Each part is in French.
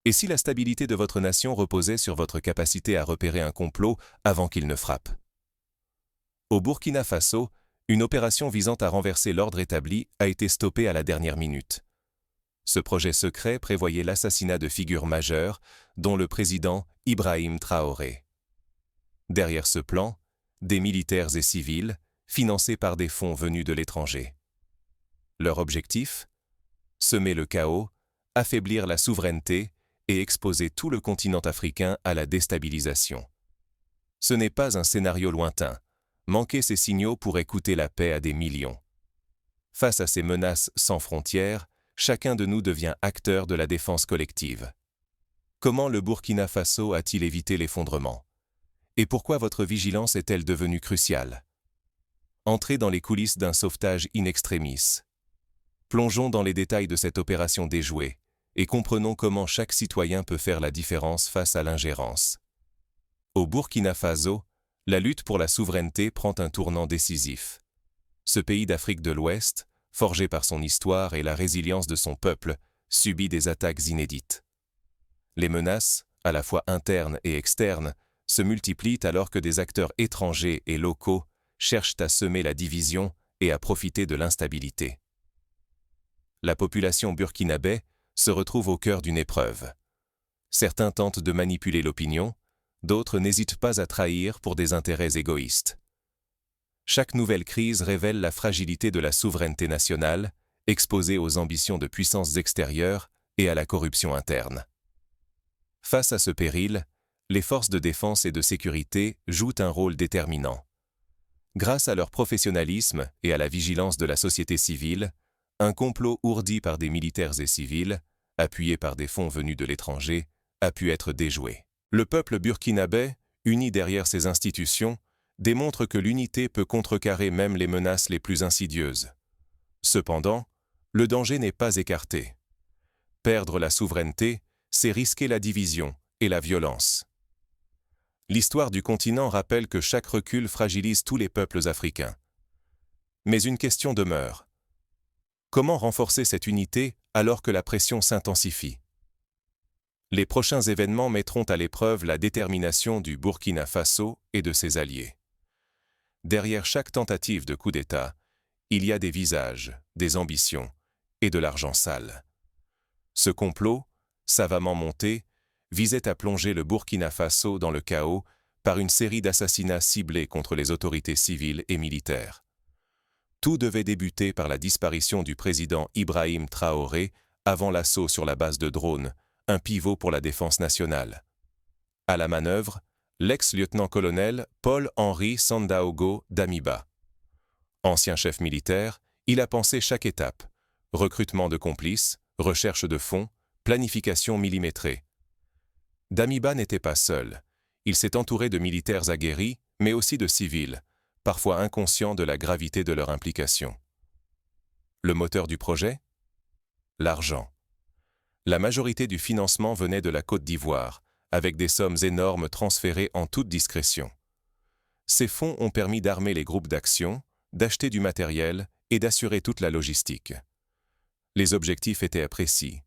Et si la stabilité de votre nation reposait sur votre capacité à repérer un complot avant qu'il ne frappe? Au Burkina Faso, une opération visant à renverser l'ordre établi a été stoppée à la dernière minute. Ce projet secret prévoyait l'assassinat de figures majeures, dont le président Ibrahim Traoré. Derrière ce plan, des militaires et civils, financés par des fonds venus de l'étranger. Leur objectif? Semer le chaos, affaiblir la souveraineté et exposer tout le continent africain à la déstabilisation. Ce n'est pas un scénario lointain. Manquer ces signaux pourrait coûter la paix à des millions. Face à ces menaces sans frontières, chacun de nous devient acteur de la défense collective. Comment le Burkina Faso a-t-il évité l'effondrement? Et pourquoi votre vigilance est-elle devenue cruciale? Entrez dans les coulisses d'un sauvetage in extremis. Plongeons dans les détails de cette opération déjouée et comprenons comment chaque citoyen peut faire la différence face à l'ingérence. Au Burkina Faso, la lutte pour la souveraineté prend un tournant décisif. Ce pays d'Afrique de l'Ouest, forgé par son histoire et la résilience de son peuple, subit des attaques inédites. Les menaces, à la fois internes et externes, se multiplient alors que des acteurs étrangers et locaux cherchent à semer la division et à profiter de l'instabilité. La population burkinabé se retrouve au cœur d'une épreuve. Certains tentent de manipuler l'opinion, d'autres n'hésitent pas à trahir pour des intérêts égoïstes. Chaque nouvelle crise révèle la fragilité de la souveraineté nationale, exposée aux ambitions de puissances extérieures et à la corruption interne. Face à ce péril, les forces de défense et de sécurité jouent un rôle déterminant. Grâce à leur professionnalisme et à la vigilance de la société civile, un complot ourdi par des militaires et civils, appuyé par des fonds venus de l'étranger, a pu être déjoué. Le peuple burkinabé, uni derrière ses institutions, démontre que l'unité peut contrecarrer même les menaces les plus insidieuses. Cependant, le danger n'est pas écarté. Perdre la souveraineté, c'est risquer la division et la violence. L'histoire du continent rappelle que chaque recul fragilise tous les peuples africains. Mais une question demeure. Comment renforcer cette unité alors que la pression s'intensifie? Les prochains événements mettront à l'épreuve la détermination du Burkina Faso et de ses alliés. Derrière chaque tentative de coup d'État, il y a des visages, des ambitions et de l'argent sale. Ce complot, savamment monté, visait à plonger le Burkina Faso dans le chaos par une série d'assassinats ciblés contre les autorités civiles et militaires. Tout devait débuter par la disparition du président Ibrahim Traoré avant l'assaut sur la base de drones, un pivot pour la défense nationale. À la manœuvre, l'ex-lieutenant-colonel Paul-Henri Sandaogo Damiba. Ancien chef militaire, il a pensé chaque étape: recrutement de complices, recherche de fonds, planification millimétrée. Damiba n'était pas seul. Il s'est entouré de militaires aguerris, mais aussi de civils, parfois inconscients de la gravité de leur implication. Le moteur du projet? L'argent. La majorité du financement venait de la Côte d'Ivoire, avec des sommes énormes transférées en toute discrétion. Ces fonds ont permis d'armer les groupes d'action, d'acheter du matériel et d'assurer toute la logistique. Les objectifs étaient précis: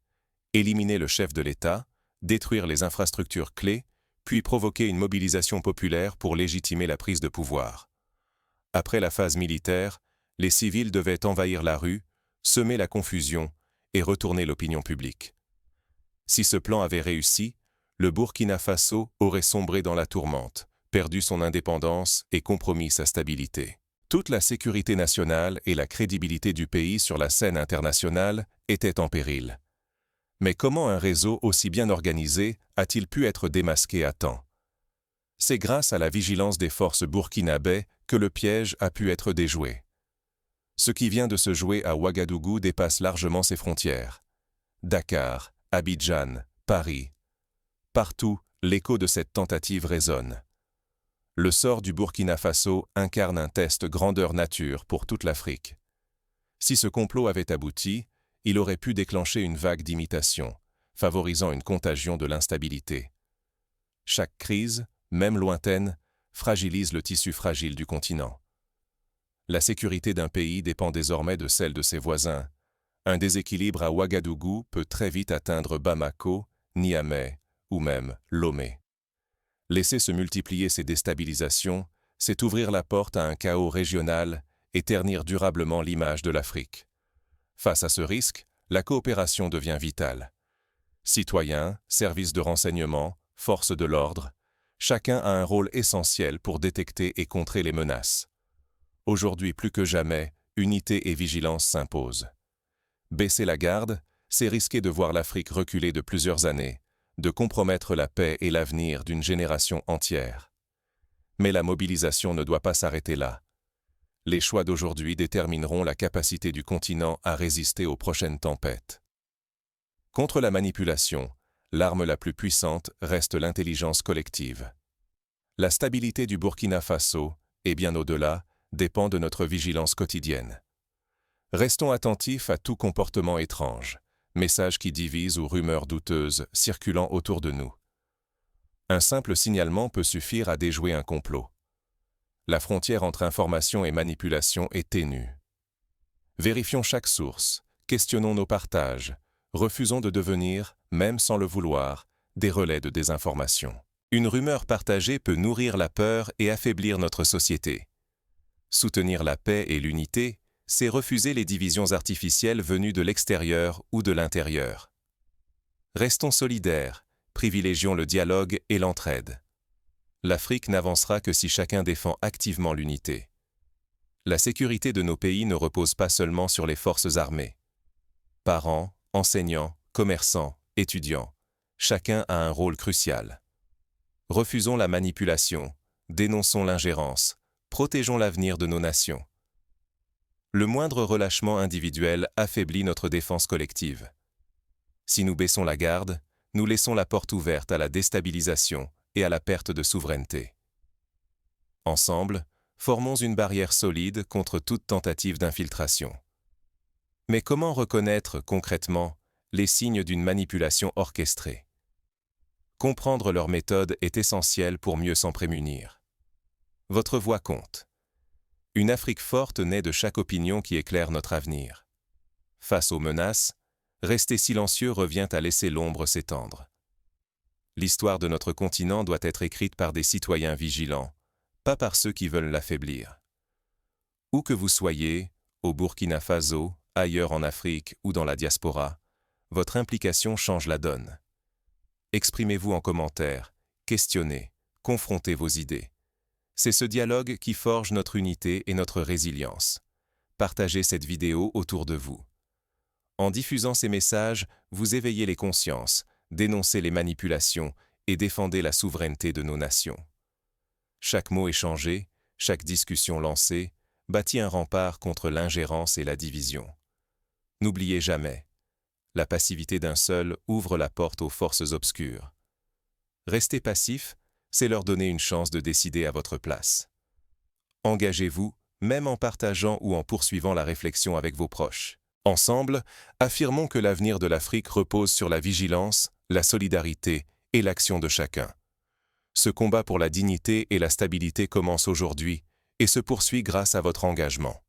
éliminer le chef de l'État, détruire les infrastructures clés, puis provoquer une mobilisation populaire pour légitimer la prise de pouvoir. Après la phase militaire, les civils devaient envahir la rue, semer la confusion et retourner l'opinion publique. Si ce plan avait réussi, le Burkina Faso aurait sombré dans la tourmente, perdu son indépendance et compromis sa stabilité. Toute la sécurité nationale et la crédibilité du pays sur la scène internationale étaient en péril. Mais comment un réseau aussi bien organisé a-t-il pu être démasqué à temps? C'est grâce à la vigilance des forces burkinabè que le piège a pu être déjoué. Ce qui vient de se jouer à Ouagadougou dépasse largement ses frontières. Dakar, Abidjan, Paris. Partout, l'écho de cette tentative résonne. Le sort du Burkina Faso incarne un test grandeur nature pour toute l'Afrique. Si ce complot avait abouti, il aurait pu déclencher une vague d'imitation, favorisant une contagion de l'instabilité. Chaque crise, même lointaine, fragilise le tissu fragile du continent. La sécurité d'un pays dépend désormais de celle de ses voisins. Un déséquilibre à Ouagadougou peut très vite atteindre Bamako Niamey ou même Lomé. Laisser se multiplier ces déstabilisations, c'est ouvrir la porte à un chaos régional et ternir durablement l'image de l'Afrique. Face à ce risque, la coopération devient vitale. Citoyens, services de renseignement, forces de l'ordre, chacun a un rôle essentiel pour détecter et contrer les menaces. Aujourd'hui plus que jamais, unité et vigilance s'imposent. Baisser la garde, c'est risquer de voir l'Afrique reculer de plusieurs années, de compromettre la paix et l'avenir d'une génération entière. Mais la mobilisation ne doit pas s'arrêter là. Les choix d'aujourd'hui détermineront la capacité du continent à résister aux prochaines tempêtes. Contre la manipulation, l'arme la plus puissante reste l'intelligence collective. La stabilité du Burkina Faso, et bien au-delà, dépend de notre vigilance quotidienne. Restons attentifs à tout comportement étrange, messages qui divisent ou rumeurs douteuses circulant autour de nous. Un simple signalement peut suffire à déjouer un complot. La frontière entre information et manipulation est ténue. Vérifions chaque source, questionnons nos partages, refusons de devenir, même sans le vouloir, des relais de désinformation. Une rumeur partagée peut nourrir la peur et affaiblir notre société. Soutenir la paix et l'unité, c'est refuser les divisions artificielles venues de l'extérieur ou de l'intérieur. Restons solidaires, privilégions le dialogue et l'entraide. L'Afrique n'avancera que si chacun défend activement l'unité. La sécurité de nos pays ne repose pas seulement sur les forces armées. Parents, enseignants, commerçants, étudiants, chacun a un rôle crucial. Refusons la manipulation, dénonçons l'ingérence, protégeons l'avenir de nos nations. Le moindre relâchement individuel affaiblit notre défense collective. Si nous baissons la garde, nous laissons la porte ouverte à la déstabilisation et à la perte de souveraineté. Ensemble, formons une barrière solide contre toute tentative d'infiltration. Mais comment reconnaître concrètement les signes d'une manipulation orchestrée? Comprendre leur méthode est essentiel pour mieux s'en prémunir. Votre voix compte. Une Afrique forte naît de chaque opinion qui éclaire notre avenir. Face aux menaces, rester silencieux revient à laisser l'ombre s'étendre. L'histoire de notre continent doit être écrite par des citoyens vigilants, pas par ceux qui veulent l'affaiblir. Où que vous soyez, au Burkina Faso, ailleurs en Afrique ou dans la diaspora, votre implication change la donne. Exprimez-vous en commentaire, questionnez, confrontez vos idées. C'est ce dialogue qui forge notre unité et notre résilience. Partagez cette vidéo autour de vous. En diffusant ces messages, vous éveillez les consciences, dénoncez les manipulations et défendez la souveraineté de nos nations. Chaque mot échangé, chaque discussion lancée, bâtit un rempart contre l'ingérence et la division. N'oubliez jamais, la passivité d'un seul ouvre la porte aux forces obscures. Rester passif, c'est leur donner une chance de décider à votre place. Engagez-vous, même en partageant ou en poursuivant la réflexion avec vos proches. Ensemble, affirmons que l'avenir de l'Afrique repose sur la vigilance, la solidarité et l'action de chacun. Ce combat pour la dignité et la stabilité commence aujourd'hui et se poursuit grâce à votre engagement.